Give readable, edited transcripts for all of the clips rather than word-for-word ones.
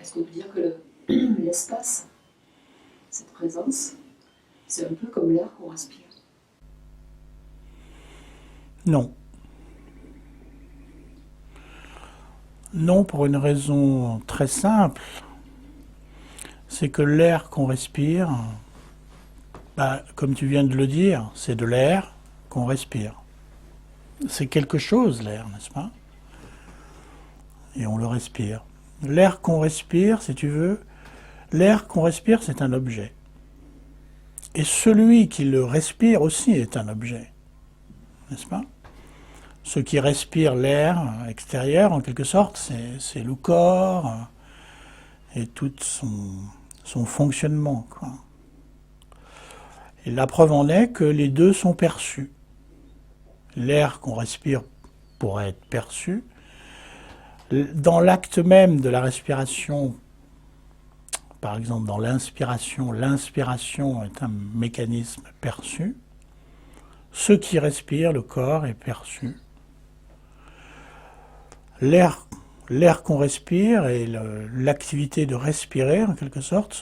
Est-ce qu'on peut dire que l'espace, cette présence, c'est un peu comme l'air qu'on respire? Non. Non, pour une raison très simple, c'est que l'air qu'on respire, comme tu viens de le dire, c'est de l'air qu'on respire. C'est quelque chose, l'air, n'est-ce pas? Et on le respire. L'air qu'on respire, si tu veux, l'air qu'on respire, c'est un objet. Et celui qui le respire aussi est un objet, n'est-ce pas? Ce qui respire l'air extérieur, en quelque sorte, c'est le corps et tout son fonctionnement, quoi. Et la preuve en est que les deux sont perçus. L'air qu'on respire pourrait être perçu. Dans l'acte même de la respiration, par exemple dans l'inspiration est un mécanisme perçu. Ce qui respire, le corps, est perçu. L'air qu'on respire et l'activité de respirer, en quelque sorte,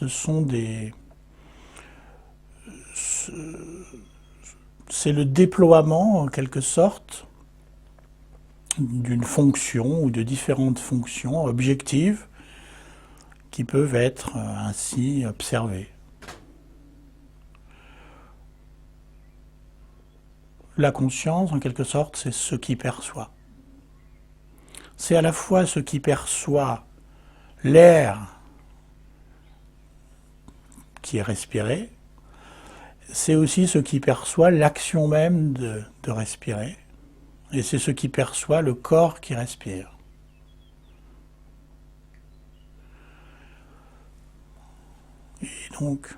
c'est le déploiement, en quelque sorte, d'une fonction ou de différentes fonctions objectives qui peuvent être ainsi observées. La conscience, en quelque sorte, c'est ce qui perçoit. C'est à la fois ce qui perçoit l'air qui est respiré, c'est aussi ce qui perçoit l'action même de respirer, et c'est ce qui perçoit le corps qui respire. Et donc,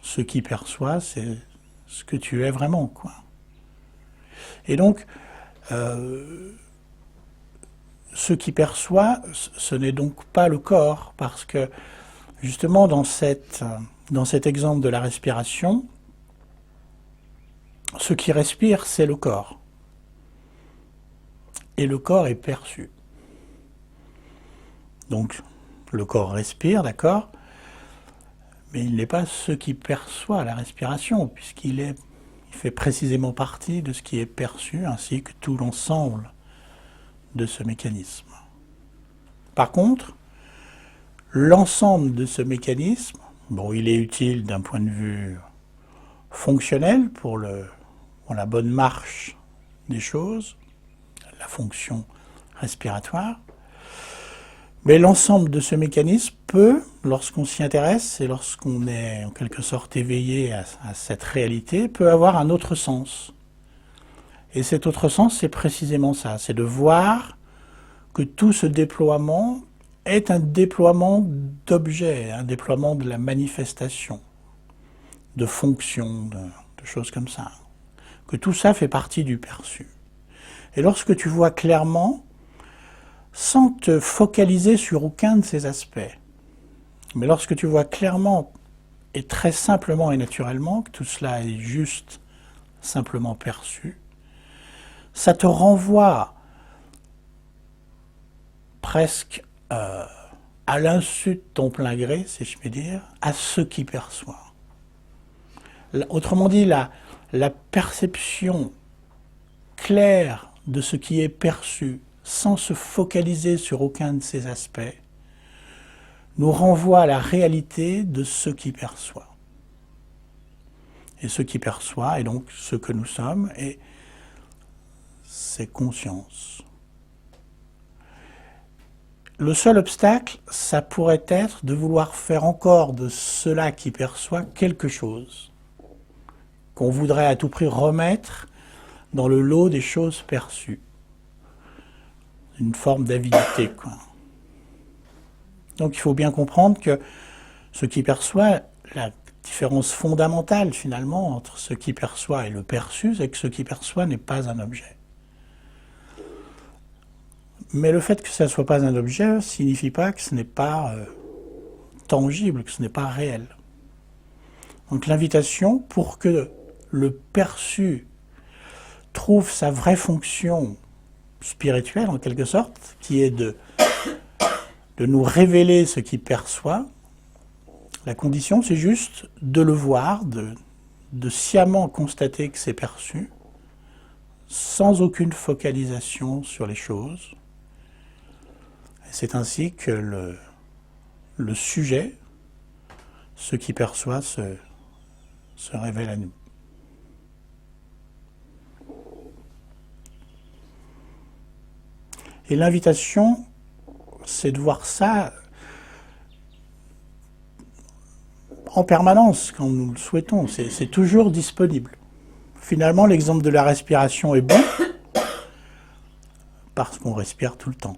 ce qui perçoit, c'est ce que tu es vraiment, quoi. Et donc, ce qui perçoit, ce n'est donc pas le corps, parce que justement dans cet exemple de la respiration, ce qui respire, c'est le corps. Et le corps est perçu. Donc, le corps respire, d'accord, mais il n'est pas ce qui perçoit la respiration, il fait précisément partie de ce qui est perçu, ainsi que tout l'ensemble de ce mécanisme. Par contre, l'ensemble de ce mécanisme, il est utile d'un point de vue fonctionnel pour la bonne marche des choses, la fonction respiratoire, mais l'ensemble de ce mécanisme peut, lorsqu'on s'y intéresse et lorsqu'on est en quelque sorte éveillé à cette réalité, peut avoir un autre sens. Et cet autre sens, c'est précisément ça, c'est de voir que tout ce déploiement est un déploiement d'objets, un déploiement de la manifestation, de fonctions, de choses comme ça. Que tout ça fait partie du perçu. Et lorsque tu vois clairement, sans te focaliser sur aucun de ces aspects, mais lorsque tu vois clairement et très simplement et naturellement que tout cela est juste simplement perçu, ça te renvoie presque à l'insu de ton plein gré, si je puis dire, à ce qui perçoit. Autrement dit, la perception claire de ce qui est perçu, sans se focaliser sur aucun de ces aspects, nous renvoie à la réalité de ce qui perçoit. Et ce qui perçoit est donc ce que nous sommes, et c'est conscience. Le seul obstacle, ça pourrait être de vouloir faire encore de cela qui perçoit quelque chose, qu'on voudrait à tout prix remettre dans le lot des choses perçues. Une forme d'avidité, quoi. Donc il faut bien comprendre que ce qui perçoit, la différence fondamentale finalement entre ce qui perçoit et le perçu, c'est que ce qui perçoit n'est pas un objet. Mais le fait que ça ne soit pas un objet ne signifie pas que ce n'est pas tangible, que ce n'est pas réel. Donc l'invitation, pour que le perçu trouve sa vraie fonction spirituelle en quelque sorte, qui est de de nous révéler ce qu'il perçoit. La condition, c'est juste de le voir, de sciemment constater que c'est perçu, sans aucune focalisation sur les choses. Et c'est ainsi que le sujet, ce qui perçoit, se révèle à nous. Et l'invitation, c'est de voir ça en permanence, quand nous le souhaitons. C'est toujours disponible. Finalement, l'exemple de la respiration est bon, parce qu'on respire tout le temps.